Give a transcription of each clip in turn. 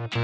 Hey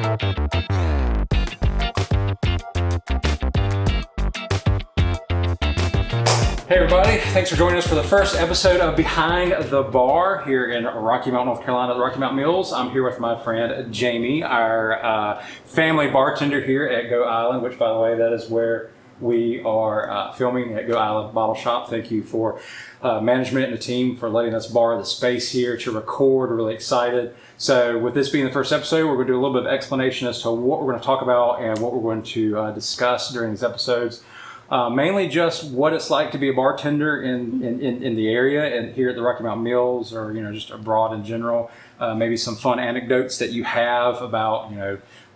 everybody, thanks for joining us for the first episode of Behind the Bar here in Rocky Mount, North Carolina, at the Rocky Mountain Mills. I'm here with my friend Jamie, our family bartender here at Go Island, which by the way, that is where we are filming at Go Island Bottle Shop. Thank you for management and the team for letting us borrow the space here to record. We're really excited. So with this being the first episode, we're going to do a little bit of explanation as to what we're going to talk about and what we're going to discuss during these episodes. Mainly just what it's like to be a bartender in the area and here at the Rocky Mountain Mills, or just abroad in general. Maybe some fun anecdotes that you have about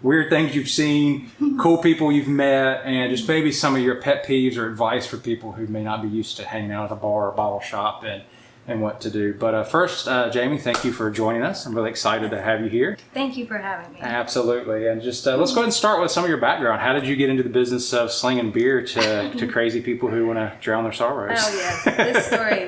weird things you've seen, cool people you've met, and just maybe some of your pet peeves or advice for people who may not be used to hanging out at a bar or bottle shop and what to do. But first, Jamie, thank you for joining us. I'm really excited to have you here. Thank you for having me. Absolutely. And just let's go ahead and start with some of your background. How did you get into the business of slinging beer to crazy people who want to drown their sorrows? Oh, yes. This story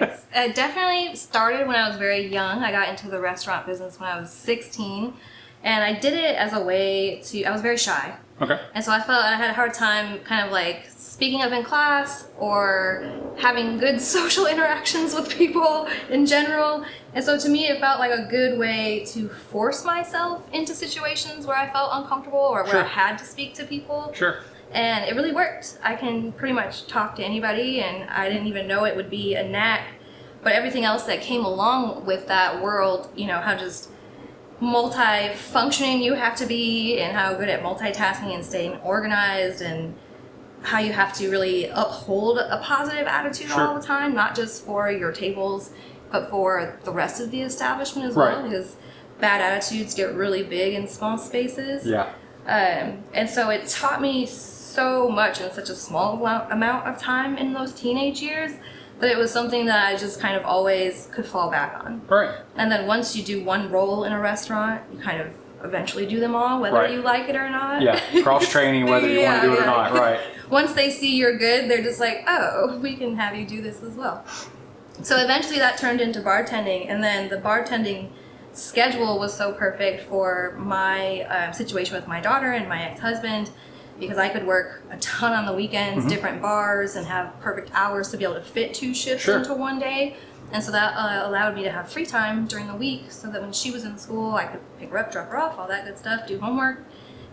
definitely started when I was very young. I got into the restaurant business when I was 16. And I did it as a way I was very shy. Okay. And so I felt I had a hard time kind of like speaking up in class or having good social interactions with people in general. And so to me, it felt like a good way to force myself into situations where I felt uncomfortable or where I had to speak to people. Sure. And it really worked. I can pretty much talk to anybody, and I didn't even know it would be a knack. But everything else that came along with that world, how just multi-functioning you have to be, and how good at multitasking and staying organized, and how you have to really uphold a positive attitude all the time, not just for your tables, but for the rest of the establishment as well, because bad attitudes get really big in small spaces. Yeah. And so it taught me so much in such a small amount of time in those teenage years that it was something that I just kind of always could fall back on. Right. And then once you do one role in a restaurant, you kind of eventually do them all, whether you like it or not. Yeah, cross-training, whether you want to do it or not, right. Once they see you're good, they're just like, oh, we can have you do this as well. So eventually that turned into bartending, and then the bartending schedule was so perfect for my situation with my daughter and my ex-husband, because I could work a ton on the weekends, different bars, and have perfect hours to be able to fit 2 shifts into one day. And so that allowed me to have free time during the week, so that when she was in school, I could pick her up, drop her off, all that good stuff, do homework,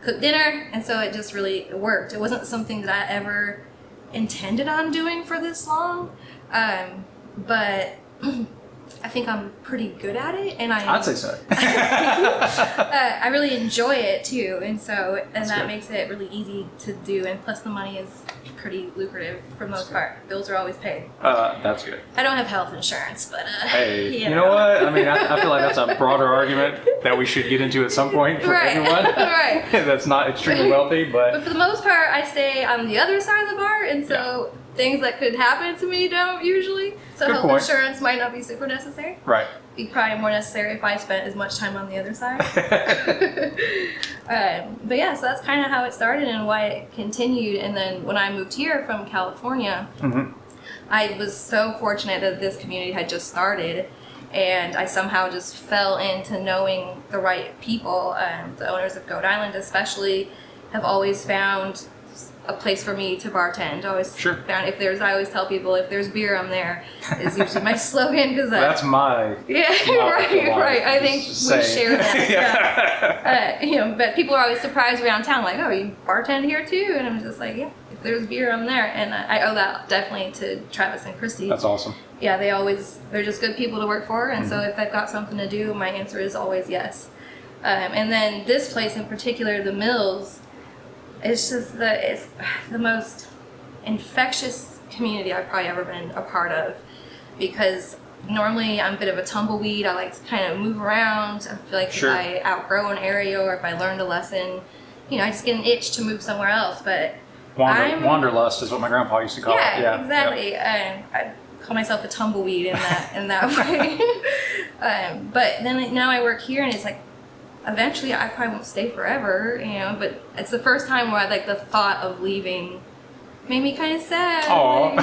cook dinner. And so it just really worked. It wasn't something that I ever intended on doing for this long, but I think I'm pretty good at it, and I'd say so. I really enjoy it too, and that good. makes it really easy to do, and plus the money is pretty lucrative for the most part. Bills are always paid. That's good. I don't have health insurance, but hey, you know what? I mean, I feel like that's a broader argument that we should get into at some point for everyone. Right. That's not extremely wealthy, But for the most part, I stay on the other side of the bar, and so things that could happen to me don't usually. So Good health point. insurance might not be super necessary. Right. Be probably more necessary if I spent as much time on the other side. But yeah, so that's kind of how it started and why it continued. And then when I moved here from California, I was so fortunate that this community had just started, and I somehow just fell into knowing the right people. The owners of Goat Island especially have always found a place for me to bartend. I always found I always tell people, if there's beer, I'm there, is usually my slogan, because that's my right. I think we share that. Yeah. But people are always surprised around town, like, oh, you bartend here too? And I'm just like, yeah, if there's beer, I'm there. And I owe that definitely to Travis and Christy. That's awesome. Yeah, they're just good people to work for, and so if they've got something to do, my answer is always yes. And then this place in particular, the Mills, it's the most infectious community I've probably ever been a part of, because normally I'm a bit of a tumbleweed. I like to kind of move around. I feel like if I outgrow an area or if I learned a lesson, I just get an itch to move somewhere else. But wanderlust is what my grandpa used to call it. Yeah, exactly. I call myself a tumbleweed in that way. But then now I work here, and it's like, eventually I probably won't stay forever, but it's the first time where the thought of leaving made me kind of sad. Aw.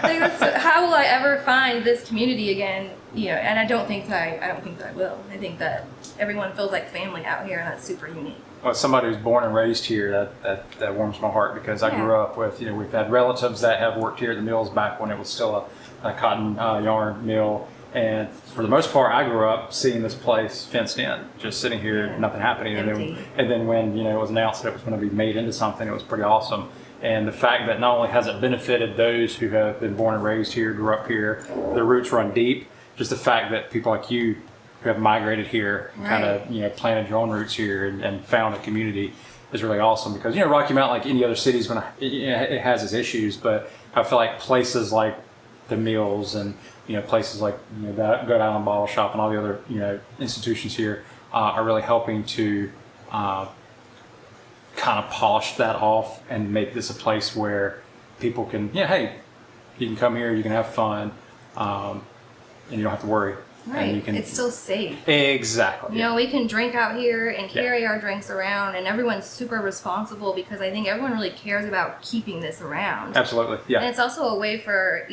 Like, how will I ever find this community again? And I don't think that I will. I think that everyone feels like family out here, and that's super unique. Well, as somebody who's born and raised here, that warms my heart, because I grew up with, we've had relatives that have worked here at the mills back when it was still a cotton yarn mill. And for the most part, I grew up seeing this place fenced in, just sitting here, nothing happening. And then when, it was announced that it was going to be made into something, it was pretty awesome. And the fact that not only has it benefited those who have been born and raised here, grew up here, their roots run deep, just the fact that people like you who have migrated here and kind of, planted your own roots here and found a community is really awesome. Because, Rocky Mount, like any other city, is it has its issues, but I feel like places like the mills and, places like, that Good Island Bottle Shop and all the other, institutions here are really helping to kind of polish that off and make this a place where people can, hey, you can come here, you can have fun, and you don't have to worry. Right. And you can, it's still safe. Exactly. We can drink out here and carry our drinks around, and everyone's super responsible because I think everyone really cares about keeping this around. Absolutely. Yeah. And it's also a way for,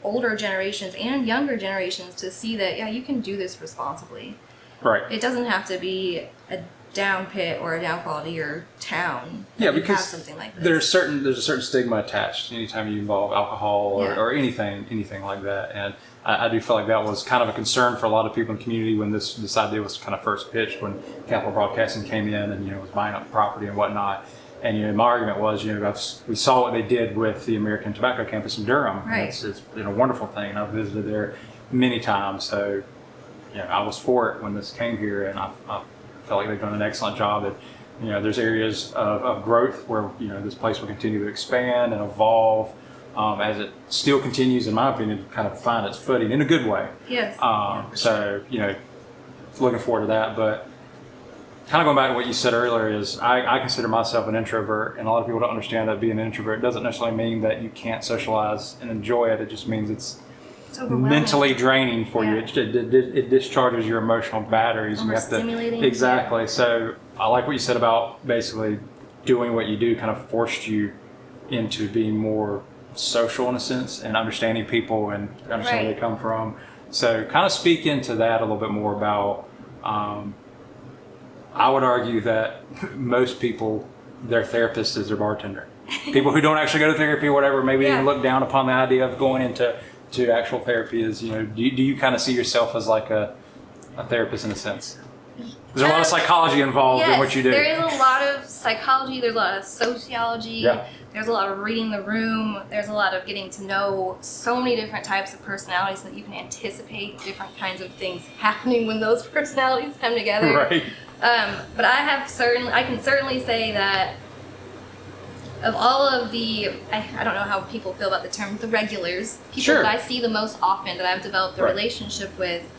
older generations and younger generations to see that, you can do this responsibly. Right. It doesn't have to be a down pit or a downfall to your town. Yeah, because because have something like this. there's a certain stigma attached anytime you involve alcohol or anything like that. And I do feel like that was kind of a concern for a lot of people in the community when this idea was kind of first pitched, when Capital Broadcasting came in and was buying up property and whatnot. And my argument was, we saw what they did with the American Tobacco Campus in Durham. Right. It's been a wonderful thing, and I've visited there many times. So, I was for it when this came here, and I felt like they've done an excellent job. That there's areas of growth where this place will continue to expand and evolve as it still continues, in my opinion, to kind of find its footing in a good way. Yes. So looking forward to that, but. Kind of going back to what you said earlier is I consider myself an introvert, and a lot of people don't understand that being an introvert doesn't necessarily mean that you can't socialize and enjoy it. It just means it's mentally draining for you. It discharges your emotional batteries. Overstimulating. Exactly. Yeah. So I like what you said about basically doing what you do kind of forced you into being more social in a sense and understanding people and understanding where they come from. So kind of speak into that a little bit more about I would argue that most people, their therapist is their bartender. People who don't actually go to therapy or whatever, maybe even look down upon the idea of going into actual therapy is, do you kind of see yourself as like a therapist in a sense? There's a lot of psychology involved in what you do. There is a lot of psychology, there's a lot of sociology, there's a lot of reading the room, there's a lot of getting to know so many different types of personalities so that you can anticipate different kinds of things happening when those personalities come together. Right. But I can certainly say that of all of the, I don't know how people feel about the term, the regulars, people that I see the most often that I've developed a relationship with,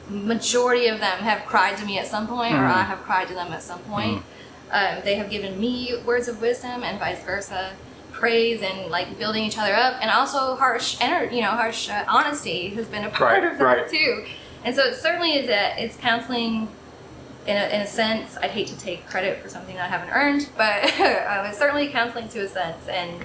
majority of them have cried to me at some point, or I have cried to them at some point. They have given me words of wisdom and vice versa, praise and like building each other up, and also harsh honesty has been a part of that too. And so it certainly is it's counseling. In a sense, I'd hate to take credit for something I haven't earned, but it's certainly counseling to a sense, and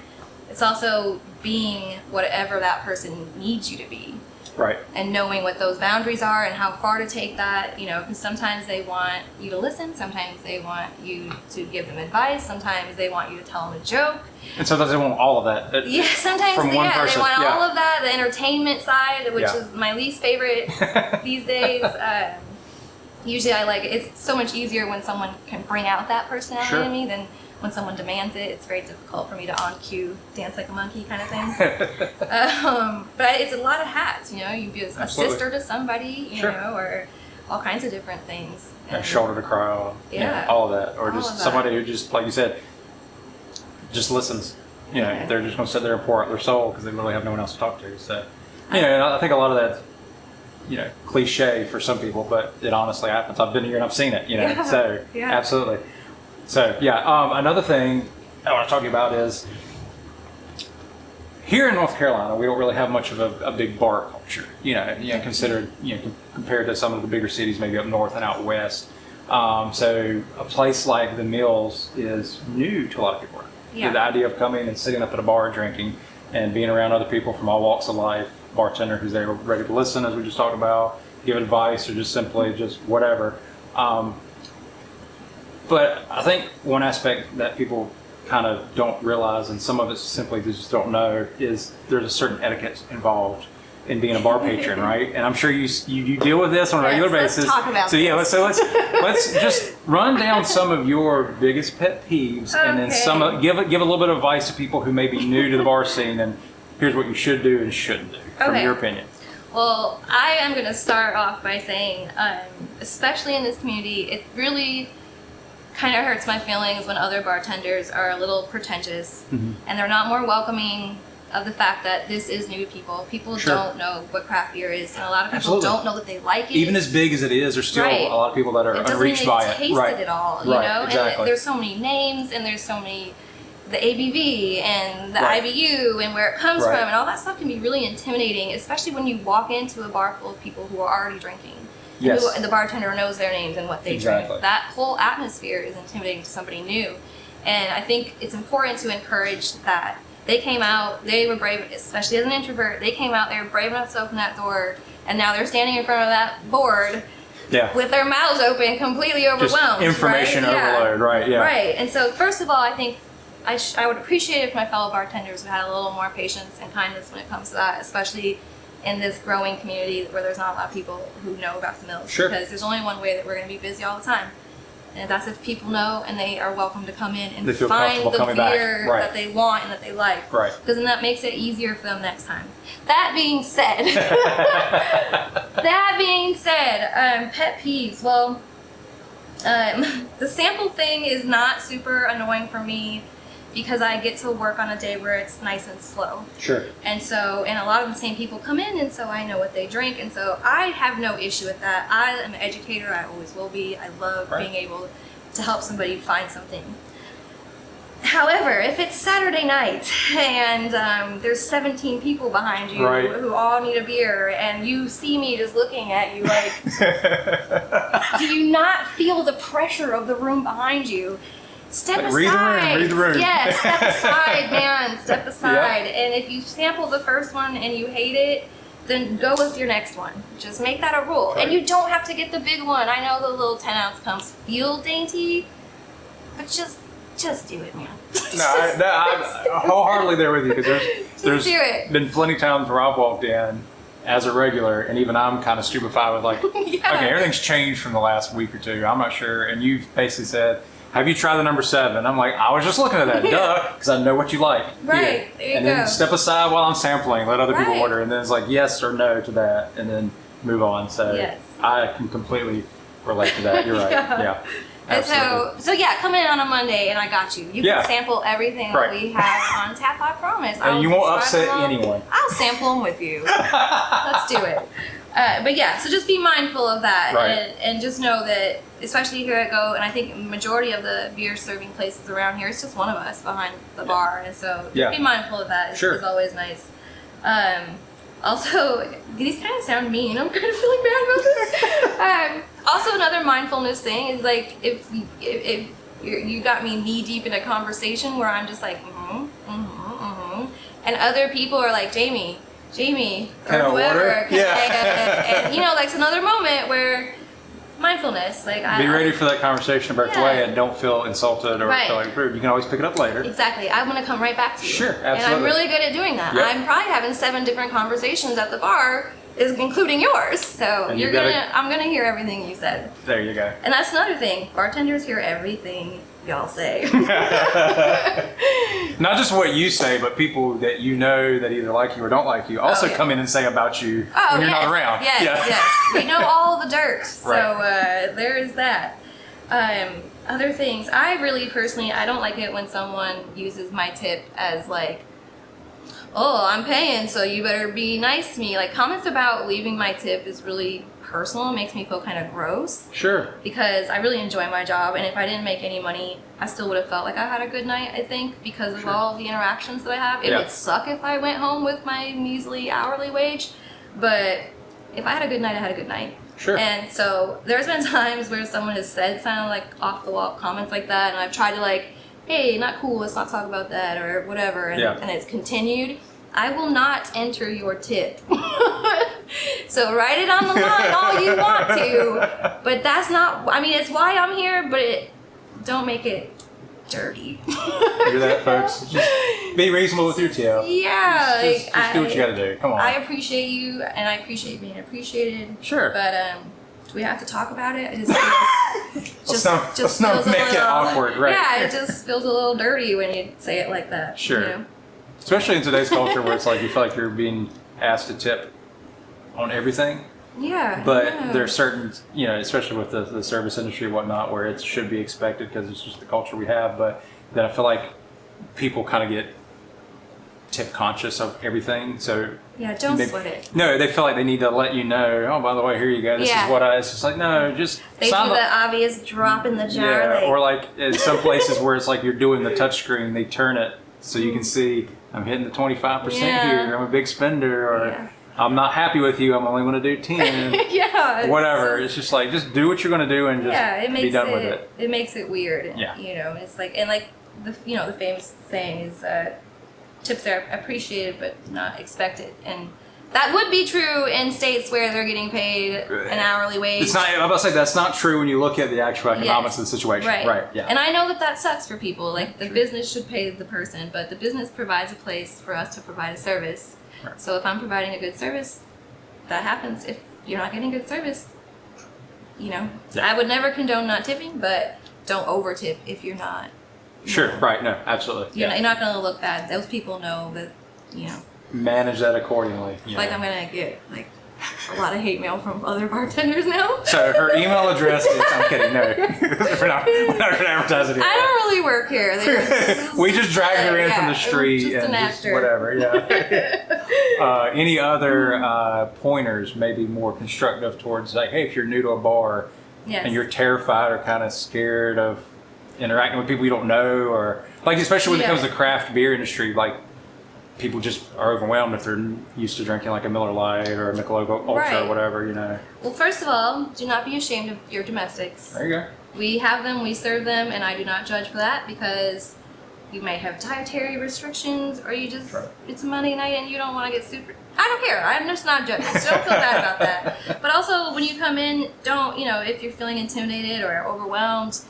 it's also being whatever that person needs you to be. Right. And knowing what those boundaries are and how far to take that, because sometimes they want you to listen, sometimes they want you to give them advice, sometimes they want you to tell them a joke. And sometimes they want all of that. Sometimes from one person. They want all of that, the entertainment side, which is my least favorite these days. Usually it's so much easier when someone can bring out that personality in me than when someone demands it. It's very difficult for me to on cue dance like a monkey kind of thing. But it's a lot of hats, you be a sister to somebody, or all kinds of different things. And shoulder to cry on, all of that. Or just somebody who just, like you said, just listens. They're just going to sit there and pour out their soul because they really have no one else to talk to. So, and I think a lot of that's, cliche for some people, but it honestly happens. I've been here and I've seen it, so absolutely. So another thing I want to talk to you about is here in North Carolina, we don't really have much of a big bar culture, considered, compared to some of the bigger cities, maybe up north and out west. So a place like the Mills is new to a lot of people. Yeah. The idea of coming and sitting up at a bar drinking and being around other people from all walks of life, bartender who's there ready to listen, as we just talked about, give advice, or just simply just whatever. But I think one aspect that people kind of don't realize, and some of it simply they just don't know, is there's a certain etiquette involved in being a bar patron, right? And I'm sure you deal with this on a regular basis. Let's talk about so yeah, this. let's just run down some of your biggest pet peeves, and then give a little bit of advice to people who may be new to the bar scene, and here's what you should do and shouldn't do from your opinion. Well, I am going to start off by saying, especially in this community, it really kind of hurts my feelings when other bartenders are a little pretentious and they're not more welcoming of the fact that this is new to people. People don't know what craft beer is, and a lot of people don't know that they like it. Even as big as it is, there's still a lot of people that are unreached by it. It doesn't taste it at all, you know? Exactly. And there's so many names, and there's so many, the ABV and the IBU and where it comes from, and all that stuff can be really intimidating, especially when you walk into a bar full of people who are already drinking. And the bartender knows their names and what they drink. That whole atmosphere is intimidating to somebody new. And I think it's important to encourage that. They came out, they were brave, especially as an introvert, they came out, they were brave enough to open that door, and now they're standing in front of that board with their mouths open, completely overwhelmed. Just information overload, Right, and so first of all, I think I would appreciate if my fellow bartenders had a little more patience and kindness when it comes to that, especially in this growing community where there's not a lot of people who know about the mills. Because there's only one way that we're going to be busy all the time. And that's if people know and they are welcome to come in and find the beer that they want and that they like. Because then that makes it easier for them next time. That being said, pet peeves. Well, the sample thing is not super annoying for me because I get to work on a day where it's nice and slow. And a lot of the same people come in, and so I know what they drink, and so I have no issue with that. I am an educator, I always will be. I love being able to help somebody find something. However, if it's Saturday night and there's 17 people behind you who all need a beer, and you see me just looking at you like, do you not feel the pressure of the room behind you? Step aside. Read the room. Yeah, step aside, man. Step aside. And if you sample the first one and you hate it, then go with your next one. Just make that a rule. And you don't have to get the big one. I know the little 10-ounce pumps feel dainty, but just do it, man. I'm wholeheartedly there with you, because there's been plenty of times where I've walked in as a regular, and even I'm kind of stupefied with like, okay, everything's changed from the last week or two. I'm not sure. And you've basically said, have you tried the number 7? I'm like, I was just looking at that, duh, because I know what you like. There you go. Then step aside while I'm sampling, let other people order, and then it's like yes or no to that, and then move on. So I can completely relate to that. You're right. And so come in on a Monday and I got you. You can sample everything that we have on tap, I promise. And you won't upset anyone. I'll sample them with you. Let's do it. But so just be mindful of that, and just know that, especially here at Go, and I think majority of the beer serving places around here, it's just one of us behind the bar, and so just be mindful of that. It's always nice. Also, these kind of sound mean. I'm kind of feeling bad about this. Also, another mindfulness thing is like if you got me knee deep in a conversation where I'm just like and other people are like Jamie, or whoever. And like it's another moment where mindfulness, like be ready for that conversation to break away, and don't feel insulted or feel like rude. You can always pick it up later. Exactly. I'm gonna come right back to you. Sure, absolutely. And I'm really good at doing that. I'm probably having 7 different conversations at the bar, including yours. So I'm gonna hear everything you said. There you go. And that's another thing. Bartenders hear everything y'all say. Not just what you say, but people that you know that either like you or don't like you also come in and say about you when you're not around. Yes. We know all the dirt. So there is that. Other things, I really personally, I don't like it when someone uses my tip as like, oh, I'm paying, so you better be nice to me. Like, comments about leaving my tip is really personal. It makes me feel kind of gross. Because I really enjoy my job, and if I didn't make any money, I still would have felt like I had a good night, I think, because of all the interactions that I have. It would suck if I went home with my measly hourly wage, but if I had a good night, I had a good night. And so there's been times where someone has said kind of like off the wall comments like that, and I've tried to like hey, not cool, let's not talk about that or whatever, and it's continued, I will not enter your tip. So write it on the line all you want to, but that's not, I mean, it's why I'm here, but don't make it dirty. Hear that, folks? Just be reasonable with your tip. Yeah. Just do what you gotta do. Come on. I appreciate you, and I appreciate being appreciated. Sure. But do we have to talk about it? It just not make it awkward, right? Yeah, it just feels a little dirty when you say it like that. Sure. You know? Especially in today's culture where it's like you feel like you're being asked to tip on everything. Yeah. But there's certain, especially with the service industry and whatnot, where it should be expected because it's just the culture we have. But then I feel like people kind of get tip conscious of everything. So yeah, don't sweat it. No, they feel like they need to let you know, oh, by the way, here you go. This is what it's just like, no, just they do the obvious drop in the jar. Yeah, or like in some places where it's like you're doing the touch screen, they turn it so you can see I'm hitting the 25% here. I'm a big spender, or I'm not happy with you. I'm only going to do 10. Whatever. It's just like, just do what you're going to do and just be done with it. It makes it weird. Yeah. It's like, and like the famous saying is tips are appreciated but not expected, and that would be true in states where they're getting paid an hourly wage. It's not. I'm about to say that's not true when you look at the actual economics of the situation. Right. Yeah. And I know that sucks for people. Like the business should pay the person, but the business provides a place for us to provide a service. Right. So if I'm providing a good service, that happens. If you're not getting good service, I would never condone not tipping, but don't over tip if you're not. Sure. Right. No. Absolutely. You're not going to look bad. Those people know that. Manage that accordingly. Like I'm gonna get like a lot of hate mail from other bartenders now. So her email address is. I'm kidding. No, we're not gonna advertise it. I don't really work here. We just dragged her in from the street just and an just actor. whatever. Yeah. Any other pointers, maybe more constructive towards like, hey, if you're new to a bar and you're terrified or kind of scared of interacting with people you don't know, or like especially when it comes to the craft beer industry, like. People just are overwhelmed if they're used to drinking like a Miller Lite or a Michelob Ultra or whatever, Well, first of all, do not be ashamed of your domestics. There you go. We have them, we serve them, and I do not judge for that because you may have dietary restrictions or you just, it's a Monday night and you don't want to get super, I don't care. I'm just not judging. So don't feel bad about that. But also when you come in, don't, if you're feeling intimidated or overwhelmed,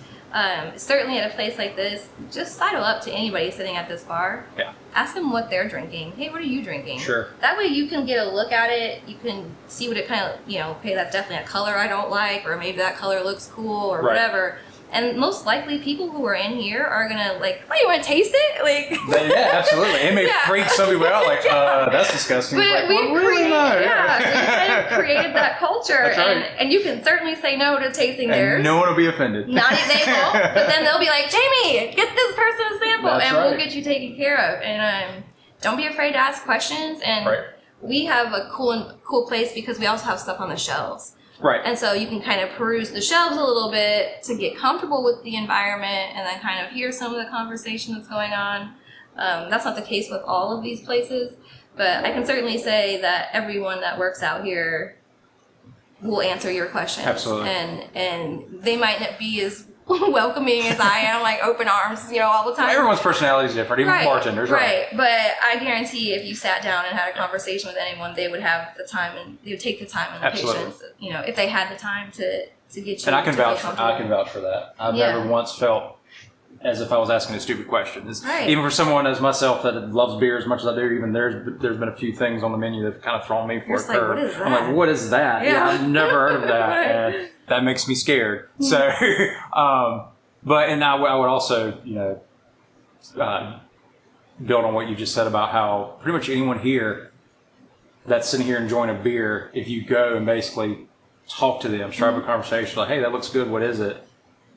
certainly at a place like this, just sidle up to anybody sitting at this bar. Yeah. Ask them what they're drinking. Hey, what are you drinking? Sure. That way you can get a look at it. You can see what it kind of, hey, that's definitely a color I don't like, or maybe that color looks cool, or whatever. And most likely people who are in here are going to like, oh, you want to taste it? Like, yeah, absolutely. It may freak some people out, like, that's disgusting. But like, we kind of created that culture. That's right. And you can certainly say no to tasting theirs. No one will be offended. Not they won't, but then they'll be like, Jamie, get this person a sample, That's and we'll get you taken care of. And don't be afraid to ask questions. And we have a cool place because we also have stuff on the shelves. Right. And so you can kind of peruse the shelves a little bit to get comfortable with the environment and then kind of hear some of the conversation that's going on. That's not the case with all of these places, but I can certainly say that everyone that works out here will answer your questions. Absolutely. And they might not be as welcoming as I am, like open arms, all the time. Everyone's personality is different, even bartenders, right? But I guarantee if you sat down and had a conversation with anyone, they would have the time and they would take the time and the patience, if they had the time to get you. And I can vouch for that. I've never once felt as if I was asking a stupid question. Even for someone as myself that loves beer as much as I do, even there's been a few things on the menu that have kind of thrown me for a curve. What is that? I'm like, what is that? Yeah, I've never heard of that. And that makes me scared. So, and I would also, build on what you just said about how pretty much anyone here that's sitting here enjoying a beer, if you go and basically talk to them, strike up a conversation, like, hey, that looks good, what is it?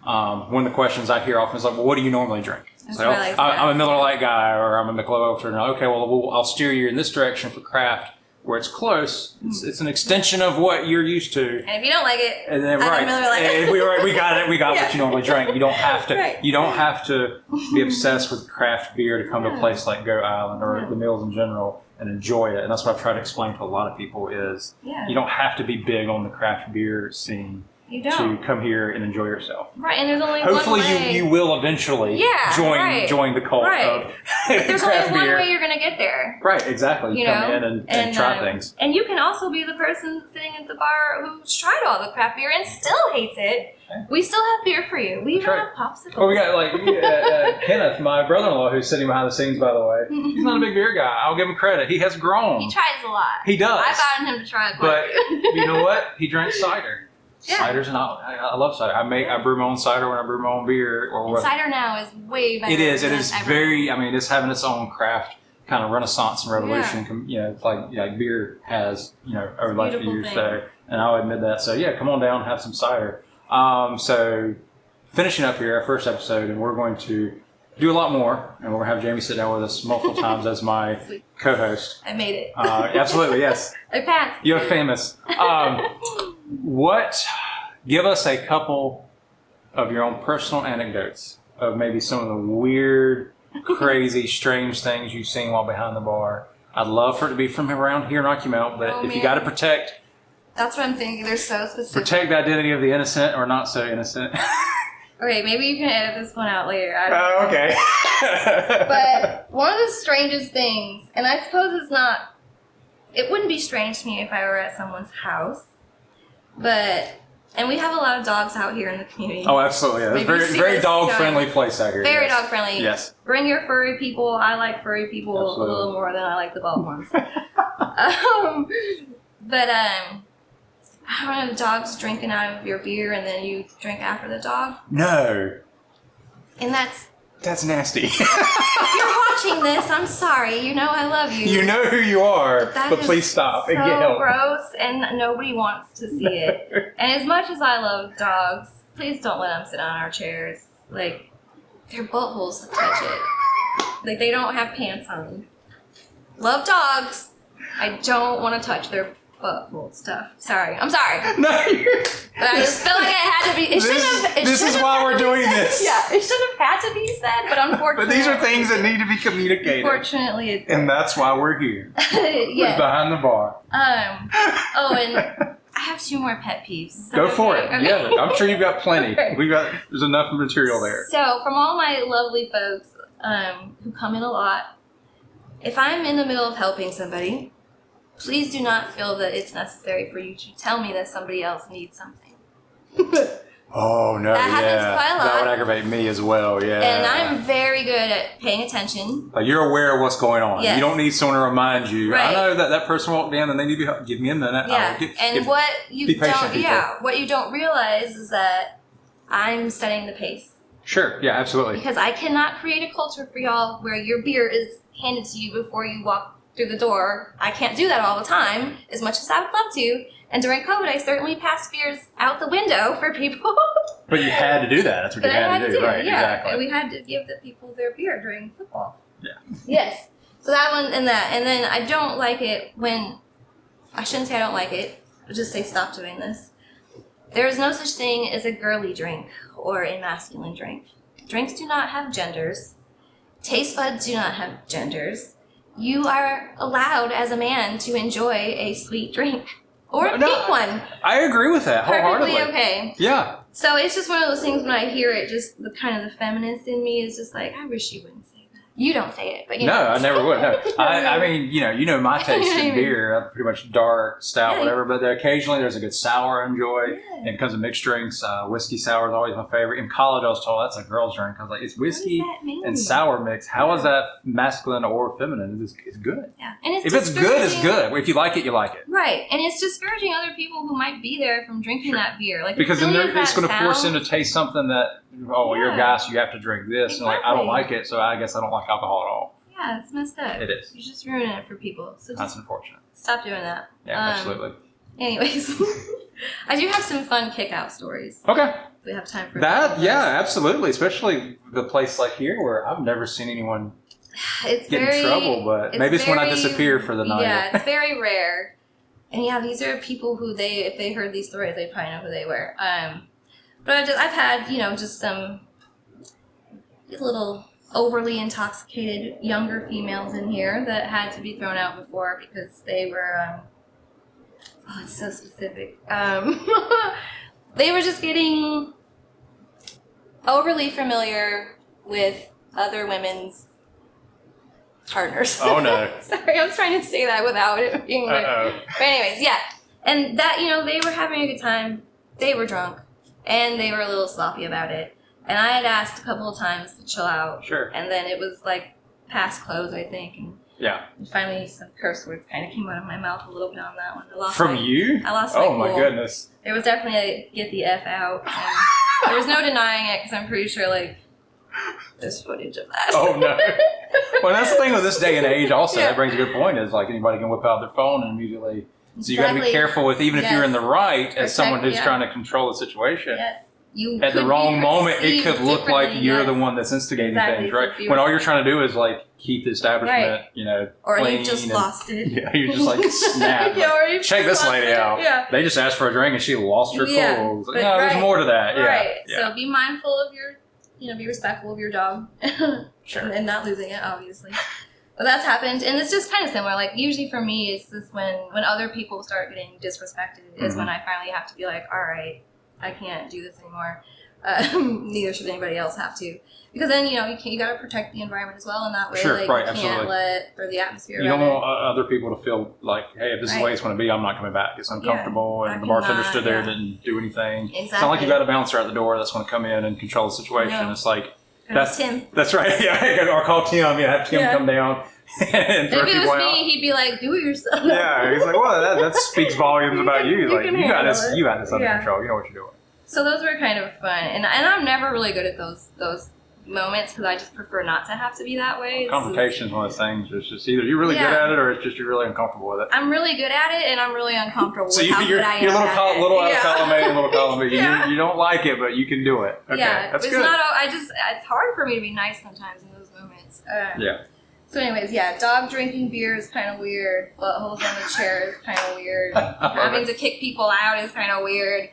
One of the questions I hear often is like, well, what do you normally drink? So, I'm a Miller Lite guy, or I'm a Michelob Ultra. Okay, well, I'll steer you in this direction for craft, where it's close. It's an extension of what you're used to. And if you don't like it, and then Miller Lite. we got it. We got what you normally drink. You don't have to. You don't have to be obsessed with craft beer to come to a place like Goat Island or the Mills in general and enjoy it. And that's what I try to explain to a lot of people is you don't have to be big on the craft beer scene. You don't. to come here and enjoy yourself. Right, and there's only Hopefully one way. you will eventually join the cult of There's craft only beer. one way you're going to get there. Right, exactly. You come in and try things. And you can also be the person sitting at the bar who's tried all the craft beer and still hates it. Okay. We still have beer for you. We even have popsicles. Well, we got Kenneth, my brother-in-law, who's sitting behind the scenes, by the way. He's not a big beer guy. I'll give him credit. He has grown. He tries a lot. He does. I've gotten him to try it. But you know what? He drinks cider. Yeah. Cider's I love cider. I brew my own cider when I brew my own beer. Cider now is way better. It is. It is very. I mean, it's having its own craft kind of renaissance and revolution. Yeah. You know, like beer has. You know, over the last few years. So, and I'll admit that. So yeah, come on down and have some cider. So finishing up here, our first episode, and we're going to do a lot more, and we're going to have Jamie sit down with us multiple times as my co-host. I made it. Absolutely, yes. I passed. You're famous. Give us a couple of your own personal anecdotes of maybe some of the weird, crazy, strange things you've seen while behind the bar. I'd love for it to be from around here in Rocky Mount, but if you got to protect... That's what I'm thinking. They're so specific. Protect the identity of the innocent or not so innocent. Okay, maybe you can edit this one out later. Oh, okay. But one of the strangest things, and I suppose it wouldn't be strange to me if I were at someone's house, and we have a lot of dogs out here in the community. Oh, absolutely. Yeah. It's a very dog-friendly place out here. Very dog-friendly. Yes. Bring your furry people. I like furry people a little more than I like the bald ones. I don't know, dogs drinking out of your beer and then you drink after the dog. No. And that's nasty. If you're watching this, I'm sorry. You know I love you. You know who you are, but please stop and get help. So gross, and nobody wants to see it. And as much as I love dogs, please don't let them sit on our chairs. Like, their buttholes to touch it. Like, they don't have pants on. Love dogs. I don't want to touch their butthole stuff. Sorry. I'm sorry. No, but I just felt like it had to be. This is why we're doing this. Yeah, it should have had to be said, but unfortunately. But these are things that need to be communicated. Unfortunately, it and that's why we're here. Yes. We're behind the bar. And I have 2 more pet peeves. Go for it. Okay. Yeah, I'm sure you've got plenty. There's enough material there. So, from all my lovely folks who come in a lot, if I'm in the middle of helping somebody, please do not feel that it's necessary for you to tell me that somebody else needs something. Oh, no, that happens quite a lot. That would aggravate me as well, yeah. And I'm very good at paying attention. Like, you're aware of what's going on. Yes. You don't need someone to remind you. Right. I know that person walked in and they need to be helped. Give me a minute. Yeah. What you don't realize is that I'm setting the pace. Sure, yeah, absolutely. Because I cannot create a culture for y'all where your beer is handed to you before you walk through the door. I can't do that all the time, as much as I would love to. And during COVID, I certainly passed beers out the window for people. But you had to do that. That's what you had to do, right? Yeah. Exactly. And we had to give the people their beer during football. Yeah. Yes. So that one and that. And then I don't like it when, I shouldn't say I don't like it, I'll just say stop doing this. There is no such thing as a girly drink or a masculine drink. Drinks do not have genders. Taste buds do not have genders. You are allowed as a man to enjoy a sweet drink. Or a pink one. I agree with that wholeheartedly. Perfectly okay. Yeah. So it's just one of those things when I hear it, just the kind of the feminist in me is just like, I wish you wouldn't say that. You don't say it, but you know. No, I never would. No. I mean, you know my taste in beer. I'm pretty much dark, stout, whatever. But occasionally there's a good sour I enjoy. Yeah. And it comes in mixed drinks. Whiskey sour is always my favorite. In college, I was told that's a girl's drink. I was like, it's whiskey and sour mix. How is that masculine or feminine? It's good. Yeah, and if it's good, it's good. If you like it, you like it. Right, and it's discouraging other people who might be there from drinking that beer. Like because then it's going to force them to taste something that you're a guy, so you have to drink this. Exactly. And like I don't like it, so I guess I don't like alcohol at all. Yeah, it's messed up. It is. You're just ruining it for people. So that's unfortunate. Stop doing that. Yeah, absolutely. Anyways, I do have some fun kick-out stories. Okay. We have time for that. Yeah, absolutely. Especially the place like here where I've never seen anyone get in trouble, but maybe it's when I disappear for the night. Yeah, it's very rare. And yeah, these are people who if they heard these stories, they probably know who they were. But I've had, just some little overly intoxicated younger females in here that had to be thrown out before because they were, it's so specific. they were just getting overly familiar with other women's partners. Oh no. Sorry, I was trying to say that without it being weird. But anyways, yeah. And that, they were having a good time. They were drunk. And they were a little sloppy about it. And I had asked a couple of times to chill out. Sure. And then it was like past close, I think. And yeah. finally some curse words kind of came out of my mouth a little bit on that one. You? I lost my Oh my cool. goodness. It was definitely a get the F out. And there was no denying it because I'm pretty sure there's footage of that. Oh no. Well, that's the thing with this day and age also. Yeah. That brings a good point is anybody can whip out their phone and immediately. So you got to be Exactly. careful with, even if you're in the right, as someone who's yeah. trying to control the situation. Yes. You At the could wrong be moment, it could perceived look like differently, you're yes. the one that's instigating Exactly. things, right? So if you When were- all you're trying to do is keep the establishment, Or clean. you just lost it. Yeah, you're just snap. Yeah, or you Check just this lost lady it. out. Yeah. They just asked for a drink and she lost her Yeah, cool. It's like, but no, there's right. more to that. Yeah. Right. Yeah. So be mindful of your, be respectful of your job. Sure. and not losing it, obviously. But that's happened, and it's just kind of similar. Usually for me, it's just when other people start getting disrespected is when I finally have to be like, all right, I can't do this anymore. Neither should anybody else have to. Because then, you got to protect the environment as well in that way. Sure, right, you absolutely. can't let, or the atmosphere. You don't want other people to feel like, hey, if this is the way it's going to be, I'm not coming back. It's uncomfortable, I and the bartender cannot, stood there yeah. and didn't do anything. Exactly. It's not like you got a bouncer at the door that's going to come in and control the situation. No. It's like, That's Tim. That's right. Yeah, or call Tim. Yeah, have Tim come down and throw If it people was out. me, he'd be like, do it yourself. Yeah, he's like, well, that speaks volumes about you. You Like, can you got handle this. it. You got this under Yeah. control. You know what you're doing. So those were kind of fun, and I'm never really good at those moments because I just prefer not to have to be that way. Confrontation is one of those things. It's just either you're really good at it, or it's just you're really uncomfortable with it. I'm really good at it, and I'm really uncomfortable So with how you're good I am little at it. little out of column A and little column B. Yeah. You don't like it, but you can do it. Okay, Yeah, that's it's good. not. It's hard for me to be nice sometimes in those moments. Yeah. So, anyways, yeah, dog drinking beer is kind of weird. Buttholes on the chair is kind of weird. Having to kick people out is kind of weird.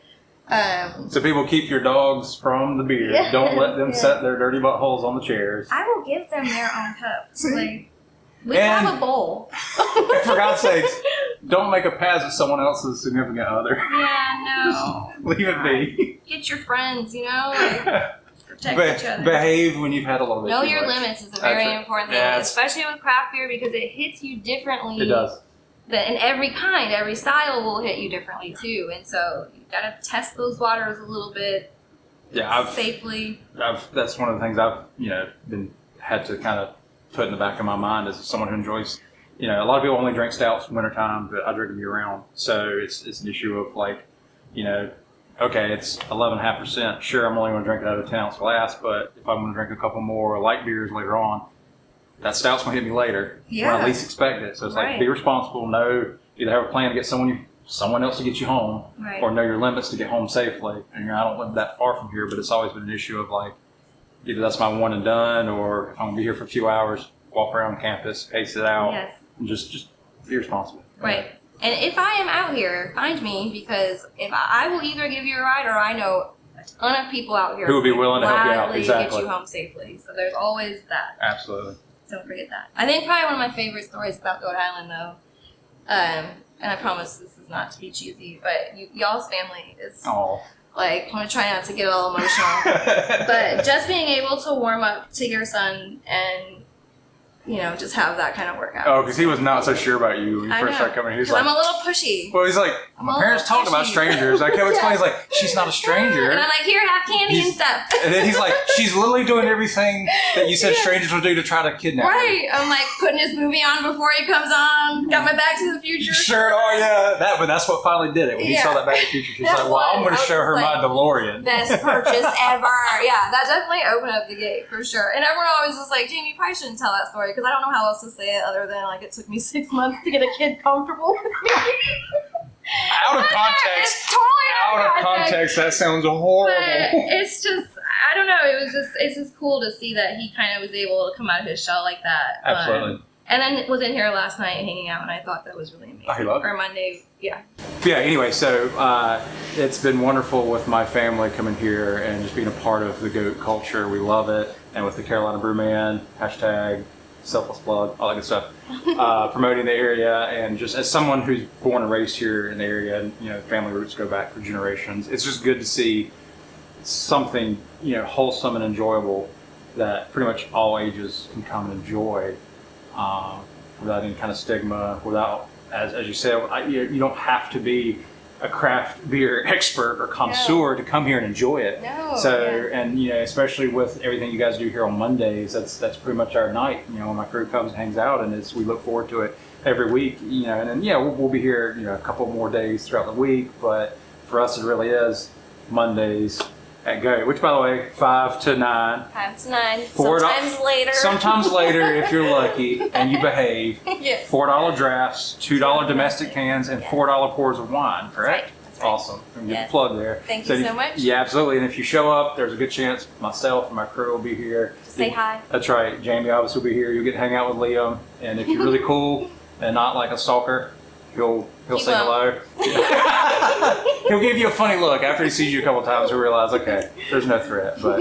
So people, keep your dogs from the beer. Yes, Don't let them yes. set their dirty buttholes on the chairs. I will give them their own cups. See? We And- have a bowl. And for God's sakes, don't make a pass with someone else's significant other. Yeah, no. Leave it be. Get your friends, protect each other. Behave when you've had a little bit Know too your much. limits is a very That's it. important thing, Yeah, especially with craft beer because it hits you differently. It does. And every style will hit you differently too. And so you gotta test those waters a little bit safely. That's one of the things I've had to kind of put in the back of my mind as someone who enjoys. A lot of people only drink stouts in wintertime, but I drink them year round. So it's an issue of okay, it's 11.5%. Sure, I'm only going to drink it out of a 10-ounce glass, but if I'm going to drink a couple more light beers later on, that stout's going to hit me later when I least expect it. So it's Right. be responsible. Either have a plan to get someone else to get you home, Right. or know your limits to get home safely. And I don't live that far from here, but it's always been an issue of either that's my one and done, or if I'm going to be here for a few hours, walk around campus, pace it out, Yes. and just be responsible. Right. And if I am out here, find me because if I will either give you a ride or I know a ton of people out here Who would be willing to help you out. gladly Exactly. get you home safely. So there's always that. Absolutely. Don't forget that. I think probably one of my favorite stories about Goat Island, though, and I promise this is not to be cheesy, but y'all's family is Oh. I'm gonna try not to get all emotional, but just being able to warm up to your son and just have that kind of workout. Oh, because he was not so sure about you when you I first know. started coming here. He's 'Cause like, I'm a little pushy. well, he's like, I'm my a parents little talked about pushy. strangers. I kept explaining, Yeah. he's like, she's not a stranger. And I'm like, here, have candy and He's- stuff. And then he's like, she's literally doing everything that you said Yeah. strangers would do to try to kidnap her. Right. I'm like putting his movie on before he comes on. Got my Back to the Future. Sure, oh yeah, but that's what finally did it. When he Yeah. saw that Back to the Future, she's That like, well, I'm going was- to show her I was my like, DeLorean. Best purchase ever. Yeah, that definitely opened up the gate for sure. And everyone always was like, Jamie, you probably shouldn't tell that story because I don't know how else to say it other than it took me 6 months to get a kid comfortable with me. Out of context. It's totally Out of context, that sounds horrible. But it's just, I don't know. It's just cool to see that he kind of was able to come out of his shell like that. Absolutely. And then was in here last night hanging out, and I thought that was really amazing. I love it. Or Monday, yeah. Yeah, anyway, so it's been wonderful with my family coming here and just being a part of the goat culture. We love it. And with the Carolina Brew Man, #, selfless plug, all that good stuff, promoting the area. And just as someone who's born and raised here in the area, and family roots go back for generations, it's just good to see something wholesome and enjoyable that pretty much all ages can come and enjoy, without any kind of stigma, without, as you said, you don't have to be a craft beer expert or connoisseur to come here and enjoy it. No. And especially with everything you guys do here on Mondays, that's pretty much our night. When my crew comes and hangs out, and we look forward to it every week. And then we'll be here a couple more days throughout the week, but for us it really is Mondays at Go, which, by the way, 5 to 9. 5 to 9. $4 Sometimes later. Sometimes later if you're lucky and you behave. Yes. $4 drafts, $2 domestic cans, and $4 pours of wine. Correct? That's right. Awesome. Get the plug there. Thank you so much. Yeah, absolutely. And if you show up, there's a good chance myself and my crew will be here. Say hi. That's right. Jamie obviously will be here. You'll get to hang out with Liam. And if you're really cool and not like a stalker, he'll say hello. He'll give you a funny look after he sees you a couple times. He'll realize, okay, there's no threat. But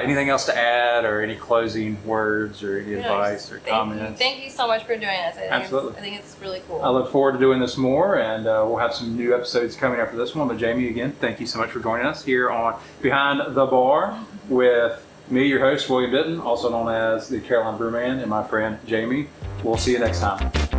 anything else to add, or any closing words, or any advice or comments? Thank you so much for doing this. Absolutely. I think it's really cool. I look forward to doing this more, and we'll have some new episodes coming after this one. But Jamie, again, thank you so much for joining us here on Behind the Bar with me, your host, William Bitton, also known as the Carolina Brew Man, and my friend Jamie. We'll see you next time.